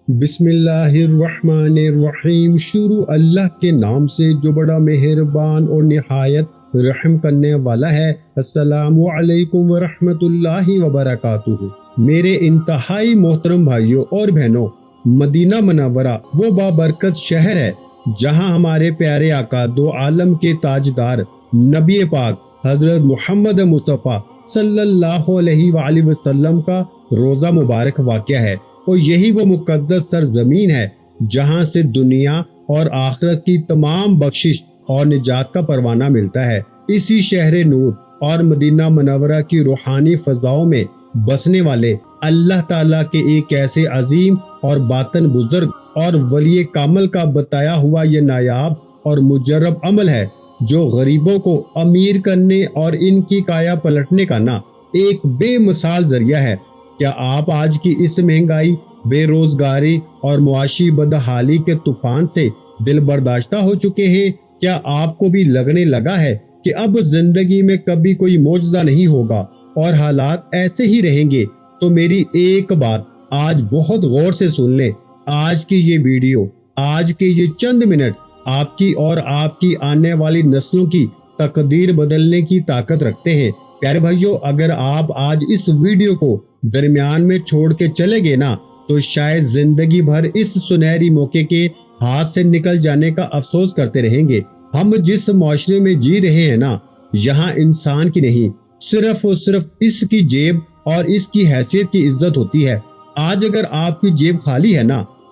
بسم اللہ الرحمن الرحیم۔ شروع اللہ کے نام سے جو بڑا مہربان اور نہایت رحم کرنے والا ہے۔ السلام علیکم ورحمۃ اللہ وبرکاتہ۔ میرے انتہائی محترم بھائیوں اور بہنوں، مدینہ منورہ وہ بابرکت شہر ہے جہاں ہمارے پیارے آقا دو عالم کے تاجدار نبی پاک حضرت محمد مصطفیٰ صلی اللہ علیہ وآلہ وسلم کا روزہ مبارک واقع ہے، اور یہی وہ مقدس سرزمین ہے جہاں سے دنیا اور آخرت کی تمام بخشش اور نجات کا پروانہ ملتا ہے۔ اسی شہر نور اور مدینہ منورہ کی روحانی فضاؤں میں بسنے والے اللہ تعالیٰ کے ایک ایسے عظیم اور باطن بزرگ اور ولی کامل کا بتایا ہوا یہ نایاب اور مجرب عمل ہے جو غریبوں کو امیر کرنے اور ان کی کایا پلٹنے کا ایک بے مثال ذریعہ ہے۔ کیا آپ آج کی اس مہنگائی، بے روزگاری اور معاشی بدحالی کے طوفان سے دل برداشتہ ہو چکے ہیں؟ کیا آپ کو بھی لگنے لگا ہے کہ اب زندگی میں کبھی کوئی معجزہ نہیں ہوگا اور حالات ایسے ہی رہیں گے؟ تو میری ایک بات آج بہت غور سے سن لیں۔ آج کی یہ ویڈیو، آج کے یہ چند منٹ آپ کی اور آپ کی آنے والی نسلوں کی تقدیر بدلنے کی طاقت رکھتے ہیں۔ پیارے بھائیوں، اگر آپ آج اس ویڈیو کو درمیان میں چھوڑ کے چلے گئے تو شاید زندگی بھر اس سنہری موقع کے ہاتھ سے نکل جانے کا افسوس کرتے رہیں گے۔ ہم جس معاشرے میں جی رہے ہیں یہاں انسان کی نہیں، صرف اور صرف اس کی جیب اور اس کی حیثیت کی عزت ہوتی ہے۔ آج اگر آپ کی جیب خالی ہے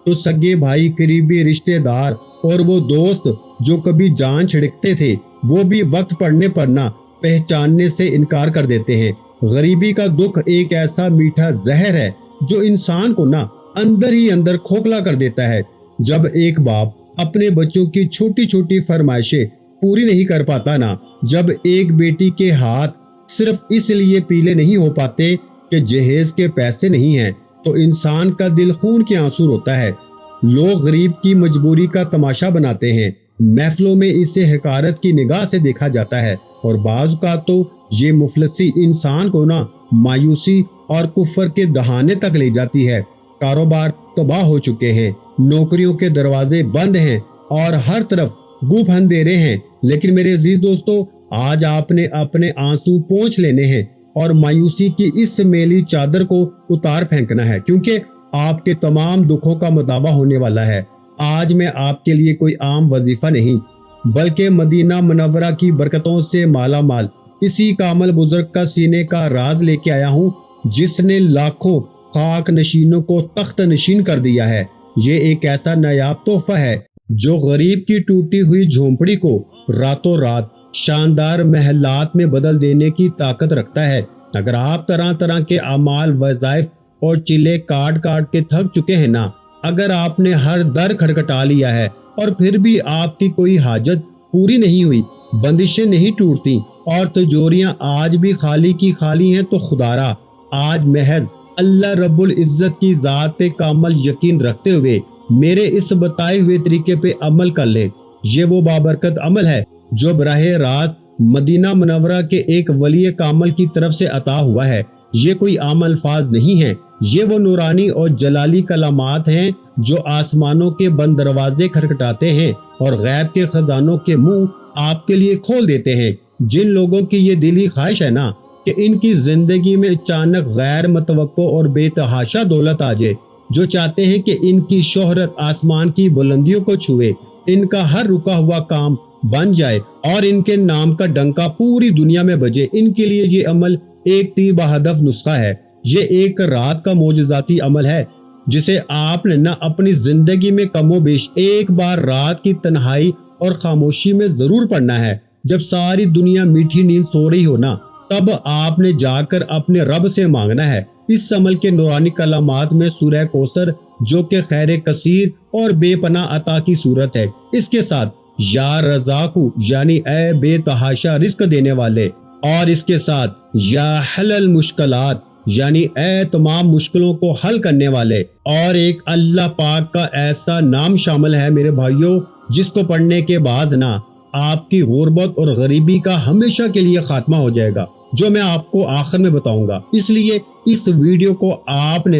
تو سگے بھائی، قریبی رشتہ دار اور وہ دوست جو کبھی جان چھڑکتے تھے وہ بھی وقت پڑنے پر پہچاننے سے انکار کر دیتے ہیں۔ غریبی کا دکھ ایک ایسا میٹھا زہر ہے جو انسان کو اندر ہی اندر کھوکھلا کر دیتا ہے۔ جب ایک باپ اپنے بچوں کی چھوٹی چھوٹی فرمائشیں پوری نہیں کر پاتا جب ایک بیٹی کے ہاتھ صرف اس لیے پیلے نہیں ہو پاتے کہ جہیز کے پیسے نہیں ہیں، تو انسان کا دل خون کے آنسو روتا ہے۔ لوگ غریب کی مجبوری کا تماشا بناتے ہیں، محفلوں میں اسے حقارت کی نگاہ سے دیکھا جاتا ہے، اور بعض کا تو یہ مفلسی انسان کو مایوسی اور کفر کے دہانے تک لے جاتی ہے۔ کاروبار تباہ ہو چکے ہیں، نوکریوں کے دروازے بند ہیں اور ہر طرف گوپ اندھیرے ہیں، لیکن میرے عزیز دوستو، آج آپ نے اپنے آنسو پونچھ لینے ہیں اور مایوسی کی اس میلی چادر کو اتار پھینکنا ہے، کیونکہ آپ کے تمام دکھوں کا مداوع ہونے والا ہے۔ آج میں آپ کے لیے کوئی عام وظیفہ نہیں بلکہ مدینہ منورہ کی برکتوں سے مالا مال اسی کامل بزرگ کا سینے کا راز لے کے آیا ہوں جس نے لاکھوں خاک نشینوں کو تخت نشین کر دیا ہے۔ یہ ایک ایسا نایاب تحفہ ہے جو غریب کی ٹوٹی ہوئی جھونپڑی کو راتوں رات شاندار محلات میں بدل دینے کی طاقت رکھتا ہے۔ اگر آپ طرح طرح کے اعمال، وظائف اور چلے کاٹ کاٹ کے تھک چکے ہیں اگر آپ نے ہر در کھٹکھٹا لیا ہے اور پھر بھی آپ کی کوئی حاجت پوری نہیں ہوئی، بندشیں نہیں ٹوٹتی اور تجوریاں آج بھی خالی کی خالی ہیں، تو خدارا آج محض اللہ رب العزت کی ذات پہ کامل یقین رکھتے ہوئے میرے اس بتائے ہوئے طریقے پہ عمل کر لیں۔ یہ وہ بابرکت عمل ہے جو براہ راست مدینہ منورہ کے ایک ولی کامل کی طرف سے عطا ہوا ہے۔ یہ کوئی عام الفاظ نہیں ہیں، یہ وہ نورانی اور جلالی کلمات ہیں جو آسمانوں کے بند دروازے کھٹکھٹاتے ہیں اور غیب کے خزانوں کے منہ آپ کے لیے کھول دیتے ہیں۔ جن لوگوں کی یہ دلی خواہش ہے کہ ان کی زندگی میں اچانک غیر متوقع اور بے تحاشا دولت آ جائے، جو چاہتے ہیں کہ ان کی شہرت آسمان کی بلندیوں کو چھوئے، ان کا ہر رکا ہوا کام بن جائے اور ان کے نام کا ڈنکا پوری دنیا میں بجے، ان کے لیے یہ عمل ایک تیر بہدف نسخہ ہے۔ یہ ایک رات کا معجزاتی عمل ہے جسے آپ نے اپنی زندگی میں کم و بیش ایک بار رات کی تنہائی اور خاموشی میں ضرور پڑھنا ہے۔ جب ساری دنیا میٹھی نیند سو رہی ہو تب آپ نے جا کر اپنے رب سے مانگنا ہے۔ اس عمل کے نورانی کلمات میں سورہ کوثر جو کہ خیر کثیر اور بے پناہ عطا کی صورت ہے، اس کے ساتھ یا رزاقو یعنی اے بے تحاشا رزق دینے والے، اور اس کے ساتھ یا حل المشکلات یعنی اے تمام مشکلوں کو حل کرنے والے، اور ایک اللہ پاک کا ایسا نام شامل ہے میرے بھائیوں جس کو پڑھنے کے بعد آپ کی غربت اور غریبی کا ہمیشہ کے لیے خاتمہ ہو جائے گا، جو میں آپ کو آخر میں بتاؤں گا۔ اس لیے اس ویڈیو کو آپ نے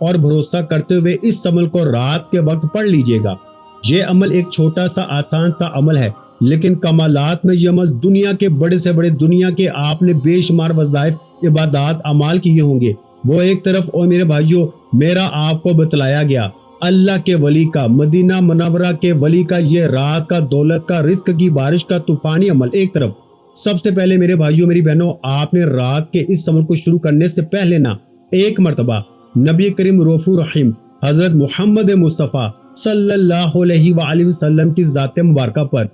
اور بھروسہ کرتے ہوئے اس عمل کو رات کے وقت پڑھ لیجئے گا۔ یہ عمل ایک چھوٹا سا آسان سا عمل ہے، لیکن کمالات میں یہ عمل دنیا کے بڑے سے بڑے، دنیا کے آپ نے بے شمار وظائف، عبادات، اعمال کیے ہوں گے، وہ ایک طرف، اور میرے بھائیوں میرا آپ کو بتلایا گیا اللہ کے ولی کا، مدینہ منورہ کے ولی کا یہ رات کا، دولت کا، رزق کی بارش کا طوفانی عمل ایک طرف۔ سب سے پہلے میرے بھائیوں میری بہنوں، آپ نے رات کے اس عمل کو شروع کرنے سے پہلے نا ایک مرتبہ نبی کریم رؤوف رحیم حضرت محمد مصطفیٰ صلی اللہ علیہ وآلہ وسلم کی ذات مبارکہ پر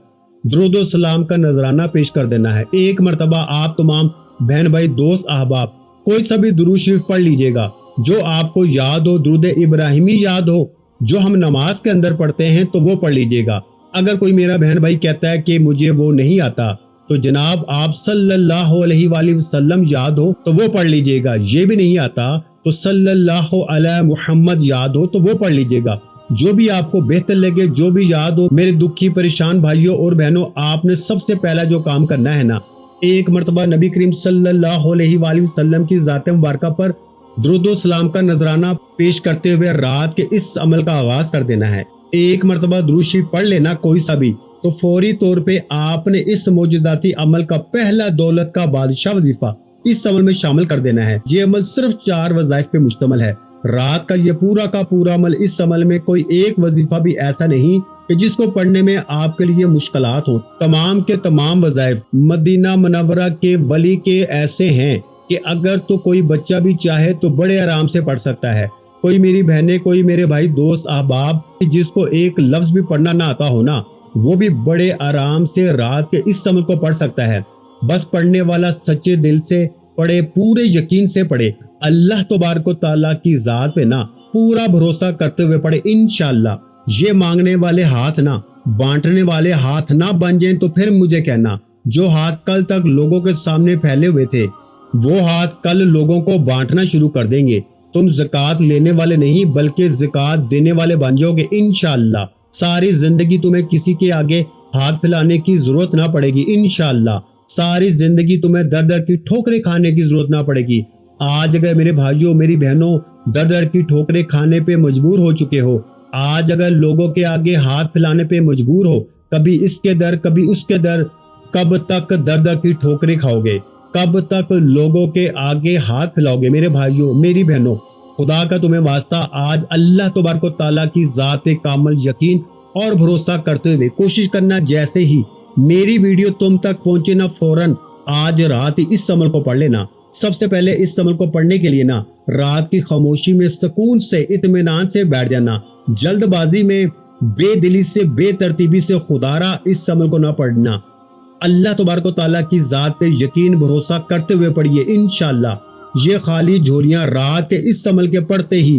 درود و سلام کا نذرانہ پیش کر دینا ہے۔ ایک مرتبہ آپ تمام بہن بھائی، دوست، احباب کوئی سا بھی درود شریف پڑھ لیجئے گا جو آپ کو یاد ہو، درود ابراہیمی یاد ہو جو ہم نماز کے اندر پڑھتے ہیں تو وہ پڑھ لیجئے گا۔ اگر کوئی میرا بہن بھائی کہتا ہے کہ مجھے وہ نہیں آتا تو جناب آپ صلی اللہ علیہ وآلہ وسلم یاد ہو تو وہ پڑھ لیجئے گا، یہ بھی نہیں آتا تو صلی اللہ علیہ محمد یاد ہو تو وہ پڑھ لیجئے گا۔ جو بھی آپ کو بہتر لگے، جو بھی یاد ہو، میرے دکھی پریشان بھائیوں اور بہنوں، آپ نے سب سے پہلا جو کام کرنا ہے نا، ایک مرتبہ نبی کریم صلی اللہ علیہ وآلہ وسلم کی ذات مبارکہ پر درود و سلام کا نذرانہ پیش کرتے ہوئے رات کے اس عمل کا آغاز کر دینا ہے۔ ایک مرتبہ درود شریف پڑھ لینا کوئی سا بھی، تو فوری طور پہ آپ نے اس معجزاتی عمل کا پہلا دولت کا بادشاہ وظیفہ اس عمل میں شامل کر دینا ہے۔ یہ عمل صرف 4 وظائف پہ مشتمل ہے۔ رات کا یہ پورا کا پورا عمل، اس عمل میں کوئی ایک وظیفہ بھی ایسا نہیں کہ جس کو پڑھنے میں آپ کے لیے مشکلات ہوں۔ تمام کے تمام وظائف مدینہ منورہ کے ولی کے ایسے ہیں کہ اگر تو کوئی بچہ بھی چاہے تو بڑے آرام سے پڑھ سکتا ہے۔ کوئی میری بہنیں، کوئی میرے بھائی، دوست، احباب جس کو ایک لفظ بھی پڑھنا نہ آتا ہو نا، وہ بھی بڑے آرام سے رات کے اس عمل کو پڑھ سکتا ہے۔ بس پڑھنے والا سچے دل سے پڑھے، پورے یقین سے پڑھے، اللہ تبارک و تعالیٰ کی ذات پہ نا پورا بھروسہ کرتے ہوئے پڑھے۔ انشاءاللہ یہ مانگنے والے ہاتھ نہ بانٹنے والے ہاتھ نہ بن جائیں تو پھر مجھے کہنا، جو ہاتھ کل تک لوگوں کے سامنے پھیلے ہوئے تھے وہ ہاتھ کل لوگوں کو بانٹنا شروع کر دیں گے۔ تم زکوٰۃ لینے والے نہیں بلکہ زکوٰۃ دینے والے بن جاؤ گے انشاءاللہ۔ ساری زندگی تمہیں کسی کے آگے ہاتھ پھیلانے کی ضرورت نہ پڑے گی انشاءاللہ۔ ساری زندگی تمہیں در در کی ٹھوکریں کھانے کی ضرورت نہ پڑے گی۔ آج اگر میرے بھائیوں میری بہنوں در در کی ٹھوکریں کھانے پہ مجبور ہو چکے ہو، آج اگر لوگوں کے آگے ہاتھ پھیلانے پہ مجبور ہو، کبھی اس کے در کبھی اس کے در، کب تک در در کی ٹھوکریں کھاؤ گے؟ کب تک لوگوں کے آگے ہاتھ پھیلاؤ گے؟ میرے بھائیوں میری بہنوں، خدا کا تمہیں واسطہ آج اللہ تبارک و تعالیٰ کی ذات پہ کامل یقین اور بھروسہ کرتے ہوئے کوشش کرنا، جیسے ہی میری ویڈیو تم تک پہنچے نا فوراً آج رات ہی اس عمل کو پڑھ لینا۔ سب سے پہلے اس عمل کو پڑھنے کے لیے نا رات کی خاموشی میں سکون سے اطمینان سے بیٹھ جانا، جلد بازی میں بے دلی سے بے ترتیبی سے خدارا اس عمل کو نہ پڑھنا۔ اللہ تبارک و تعالیٰ کی ذات پہ یقین بھروسہ کرتے ہوئے پڑھیے انشاءاللہ۔ یہ خالی جھولیاں رات کے اس عمل کے پڑھتے ہی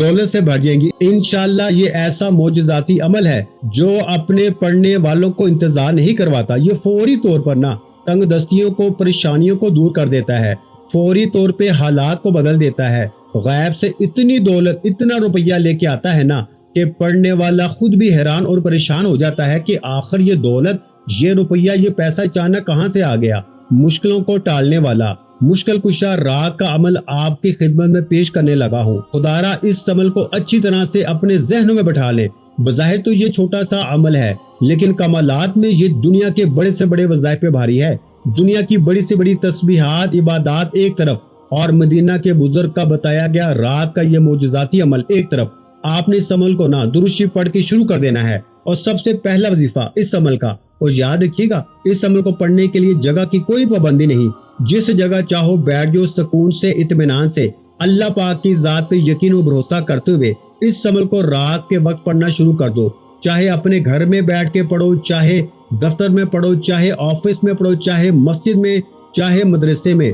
دولت سے بھر جائیں گی انشاءاللہ۔ یہ ایسا معجزاتی عمل ہے جو اپنے پڑھنے والوں کو انتظار نہیں کرواتا۔ یہ فوری طور پر نا تنگ دستیوں کو، پریشانیوں کو دور کر دیتا ہے، فوری طور پہ حالات کو بدل دیتا ہے۔ غیب سے اتنی دولت، اتنا روپیہ لے کے آتا ہے نا کہ پڑھنے والا خود بھی حیران اور پریشان ہو جاتا ہے کہ آخر یہ دولت، یہ روپیہ، یہ پیسہ اچانک کہاں سے آ گیا۔ مشکلوں کو ٹالنے والا مشکل کشا رات کا عمل آپ کی خدمت میں پیش کرنے لگا ہوں۔ خدارا اس عمل کو اچھی طرح سے اپنے ذہنوں میں بٹھا لیں۔ بظاہر تو یہ چھوٹا سا عمل ہے، لیکن کمالات میں یہ دنیا کے بڑے سے بڑے وظائف پہ بھاری ہے۔ دنیا کی بڑی سے بڑی تسبیحات، عبادات ایک طرف، اور مدینہ کے بزرگ کا بتایا گیا رات کا یہ معجزاتی عمل ایک طرف۔ آپ نے اس عمل کو نا درود شریف پڑھ کے شروع کر دینا ہے، اور سب سے پہلا وظیفہ اس عمل کا، اور یاد رکھیے گا اس عمل کو پڑھنے کے لیے جگہ کی کوئی پابندی نہیں، جس جگہ چاہو بیٹھ جاؤ سکون سے اطمینان سے، اللہ پاک کی ذات پہ یقین و بھروسہ کرتے ہوئے اس عمل کو رات کے وقت پڑھنا شروع کر دو۔ چاہے اپنے گھر میں بیٹھ کے پڑھو، چاہے دفتر میں پڑھو، چاہے آفس میں پڑھو، چاہے مسجد میں، چاہے مدرسے میں،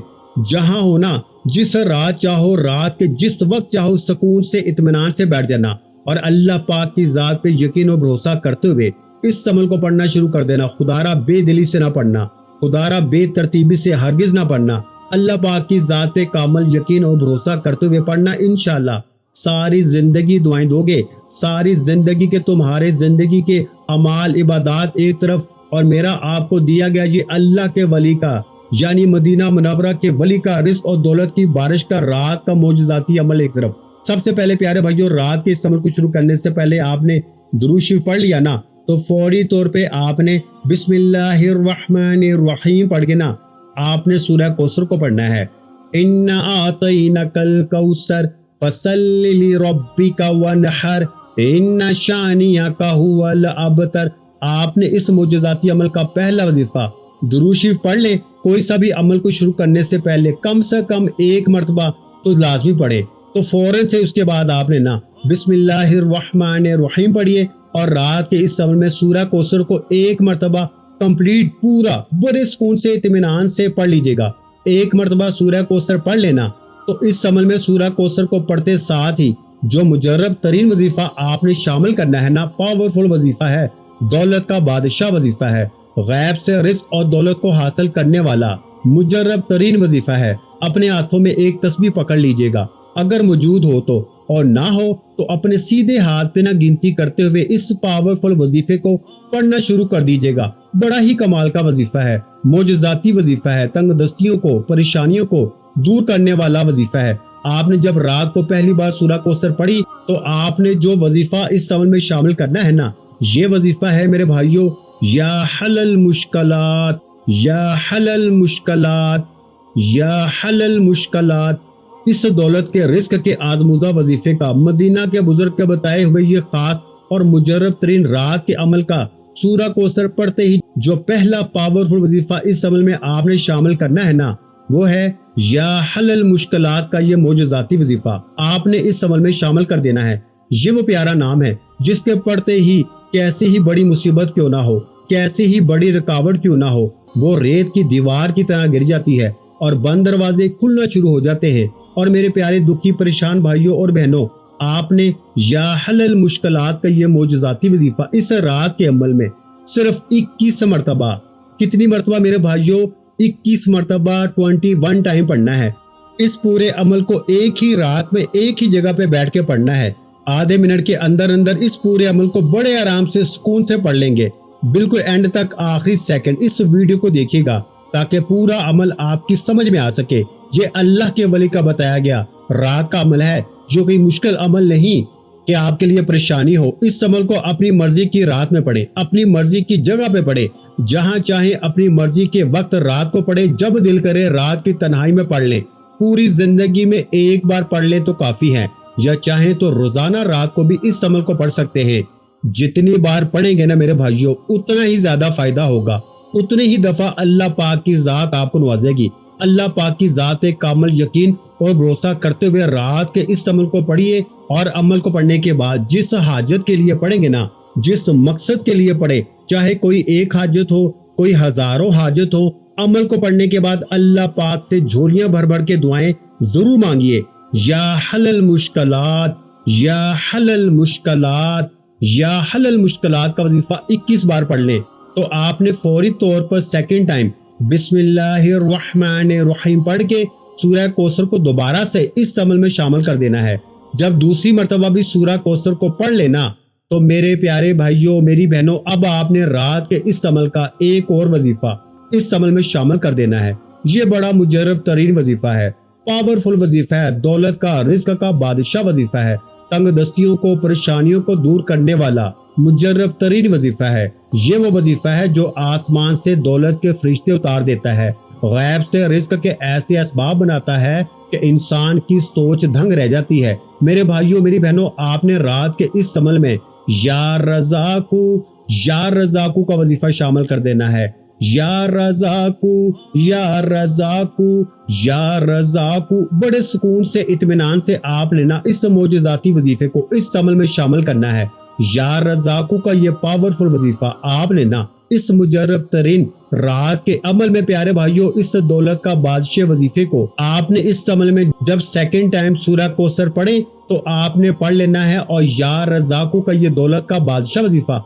جہاں ہونا، جس رات چاہو، رات کے جس وقت چاہو، سکون سے اطمینان سے بیٹھ جانا اور اللہ پاک کی ذات پہ یقین و بھروسہ کرتے ہوئے اس عمل کو پڑھنا شروع کر دینا۔ خدارا بے دلی سے نہ پڑھنا، خدارا بے ترتیبی سے ہرگز نہ پڑھنا، اللہ پاک کی ذات پہ کامل یقین اور بھروسہ کرتے ہوئے پڑھنا انشاءاللہ۔ ساری زندگی دعائیں دو گے، ساری زندگی کے تمہارے زندگی کے اعمال، عبادات ایک طرف، اور میرا آپ کو دیا گیا یہ اللہ کے ولی کا، یعنی مدینہ منورہ کے ولی کا رزق اور دولت کی بارش کا رات کا معجزاتی عمل ایک طرف۔ سب سے پہلے پیارے بھائیوں رات کے اس عمل کو شروع کرنے سے پہلے آپ نے درود شریف پڑھ لیا نا تو فوری طور پہ آپ نے بسم اللہ الرحمن الرحیم پڑھ کے نا آپ نے سورہ کوثر کو پڑھنا ہے۔ اِنَّا أَعْطَيْنَاكَ الْكَوْثَرَ فَصَلِّ لِرَبِّكَ وَانْحَرْ إِنَّ شَانِئَكَ هُوَ الْأَبْتَرُ۔ آپ نے اس معجزاتی عمل کا پہلا وظیفہ درود شریف پڑھ لیں۔ کوئی سا بھی عمل کو شروع کرنے سے پہلے کم سے کم ایک مرتبہ تو لازمی پڑھے، تو فوراً سے اس کے بعد آپ نے نا بسم اللہ الرحمن الرحیم پڑھیے اور رات کے اس عمل میں سورہ کوثر کو ایک مرتبہ کمپلیٹ پورا بڑے سکون سے اطمینان سے پڑھ لیجیے گا۔ ایک مرتبہ سورہ کوثر پڑھ لینا تو اس عمل میں سورہ کوثر کو پڑھتے ساتھ ہی جو مجرب ترین وظیفہ آپ نے شامل کرنا ہے نا، پاورفل وظیفہ ہے، دولت کا بادشاہ وظیفہ ہے، غیب سے رزق اور دولت کو حاصل کرنے والا مجرب ترین وظیفہ ہے۔ اپنے ہاتھوں میں ایک تسبیح پکڑ لیجیے گا، اگر موجود ہو تو، اور نہ ہو تو اپنے سیدھے ہاتھ پہ نہ گنتی کرتے ہوئے اس پاورفل وظیفے کو پڑھنا شروع کر دیجیے گا۔ بڑا ہی کمال کا وظیفہ ہے، معجزاتی وظیفہ ہے، تنگ دستیوں کو، پریشانیوں کو دور کرنے والا وظیفہ ہے۔ آپ نے جب رات کو پہلی بار سورہ کوثر پڑھی تو آپ نے جو وظیفہ اس عمل میں شامل کرنا ہے نا، یہ وظیفہ ہے میرے بھائیوں، یا حل المشکلات، یا حل المشکلات، یا حل المشکلات۔ اس دولت کے رزق کے آزمودہ وظیفے کا مدینہ کے بزرگ کے بتائے ہوئے یہ خاص اور مجرب ترین رات کے عمل کا سورہ کوثر پڑھتے ہی جو پہلا پاورفل وظیفہ اس عمل میں آپ نے شامل کرنا ہے نا، وہ ہے یا حل المشکلات کا یہ معجزاتی وظیفہ آپ نے اس عمل میں شامل کر دینا ہے۔ یہ وہ پیارا نام ہے جس کے پڑھتے ہی کیسی ہی بڑی مصیبت کیوں نہ ہو، کیسی ہی بڑی رکاوٹ کیوں نہ ہو، وہ ریت کی دیوار کی طرح گر جاتی ہے اور بند دروازے کھلنا شروع ہو جاتے ہیں۔ اور میرے پیارے دکھی پریشان بھائیوں اور بہنوں، آپ نے یا حل المشکلات کا یہ معجزاتی وظیفہ اس رات کے عمل میں صرف 21 مرتبہ، کتنی مرتبہ میرے بھائیوں؟ 21 مرتبہ 21 ٹائم پڑھنا ہے۔ اس پورے عمل کو ایک ہی رات میں ایک ہی جگہ پہ بیٹھ کے پڑھنا ہے۔ آدھے منٹ کے اندر اندر اس پورے عمل کو بڑے آرام سے سکون سے پڑھ لیں گے۔ بالکل اینڈ تک آخری سیکنڈ اس ویڈیو کو دیکھیے گا تاکہ پورا عمل آپ کی سمجھ میں آ سکے۔ یہ اللہ کے ولی کا بتایا گیا رات کا عمل ہے، جو کوئی مشکل عمل نہیں کہ آپ کے لیے پریشانی ہو۔ اس عمل کو اپنی مرضی کی رات میں پڑھیں، اپنی مرضی کی جگہ پہ پڑھیں، جہاں چاہیں اپنی مرضی کے وقت رات کو پڑھیں، جب دل کرے رات کی تنہائی میں پڑھ لیں۔ پوری زندگی میں ایک بار پڑھ لیں تو کافی ہے، یا چاہیں تو روزانہ رات کو بھی اس عمل کو پڑھ سکتے ہیں۔ جتنی بار پڑھیں گے نا میرے بھائیوں، اتنا ہی زیادہ فائدہ ہوگا، اتنے ہی دفعہ اللہ پاک کی ذات آپ کو نوازے گی۔ اللہ پاک کی ذات پہ کامل یقین اور بھروسہ کرتے ہوئے رات کے اس عمل کو پڑھیے، اور عمل کو پڑھنے کے بعد جس حاجت کے لیے پڑھیں گے نا، جس مقصد کے لیے پڑھے، چاہے کوئی ایک حاجت ہو، کوئی ہزاروں حاجت ہو، عمل کو پڑھنے کے بعد اللہ پاک سے جھولیاں بھر بھر کے دعائیں ضرور مانگیے۔ یا حل المشکلات، یا حل المشکلات، یا حل المشکلات کا وظیفہ 21 بار پڑھ لیں تو آپ نے فوری طور پر سیکنڈ ٹائم بسم اللہ الرحمن الرحیم پڑھ کے سورہ کوثر کو دوبارہ سے اس عمل میں شامل کر دینا ہے۔ جب دوسری مرتبہ بھی سورہ کوثر کو پڑھ لینا تو میرے پیارے بھائیوں، میری بہنوں، اب آپ نے رات کے اس عمل کا ایک اور وظیفہ اس عمل میں شامل کر دینا ہے۔ یہ بڑا مجرب ترین وظیفہ ہے، پاورفل وظیفہ ہے، دولت کا، رزق کا بادشاہ وظیفہ ہے، تنگ دستیوں کو، پریشانیوں کو دور کرنے والا مجرب ترین وظیفہ ہے۔ یہ وہ وظیفہ ہے جو آسمان سے دولت کے فرشتے اتار دیتا ہے، غیب سے رزق کے ایسے اسباب بناتا ہے کہ انسان کی سوچ دھنگ رہ جاتی ہے۔ میرے بھائیوں، میری بہنوں، آپ نے رات کے اس عمل میں یا رزاقو، یا رزاقو کا وظیفہ شامل کر دینا ہے۔ یا رزاقو، یا رزاقو، یا رزاقو، بڑے سکون سے، اطمینان سے آپ نے نا اس معجزاتی وظیفے کو اس عمل میں شامل کرنا ہے۔ یا رزاقو کا یہ پاورفل وظیفہ آپ نے نا اس مجرب ترین رات کے عمل میں پیارے بھائیوں، اس دولت کا بادشاہ وظیفے کو آپ نے اس عمل میں جب سیکنڈ ٹائم سورہ کوثر پڑھیں تو آپ نے پڑھ لینا ہے، اور یا رزاقو کا یہ دولت کا بادشاہ وظیفہ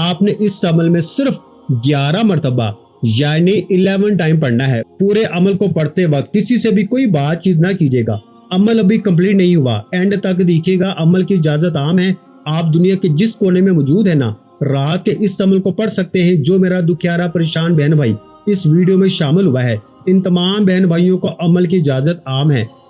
آپ نے اس عمل میں صرف 11 مرتبہ یعنی 11 ٹائم پڑھنا ہے۔ پورے عمل کو پڑھتے وقت کسی سے بھی کوئی بات چیت نہ کیجیے گا، عمل ابھی کمپلیٹ نہیں ہوا، اینڈ تک دیکھیے گا۔ عمل کی اجازت عام ہے، آپ دنیا کے جس کونے میں موجود ہے نا، رات کے اس عمل کو پڑھ سکتے ہیں۔ جو میرا دکھیارا پریشان بہن بھائی اس ویڈیو میں شامل ہوا ہے، ان تمام بہن بھائیوں کو عمل کی اجازت عام ہے،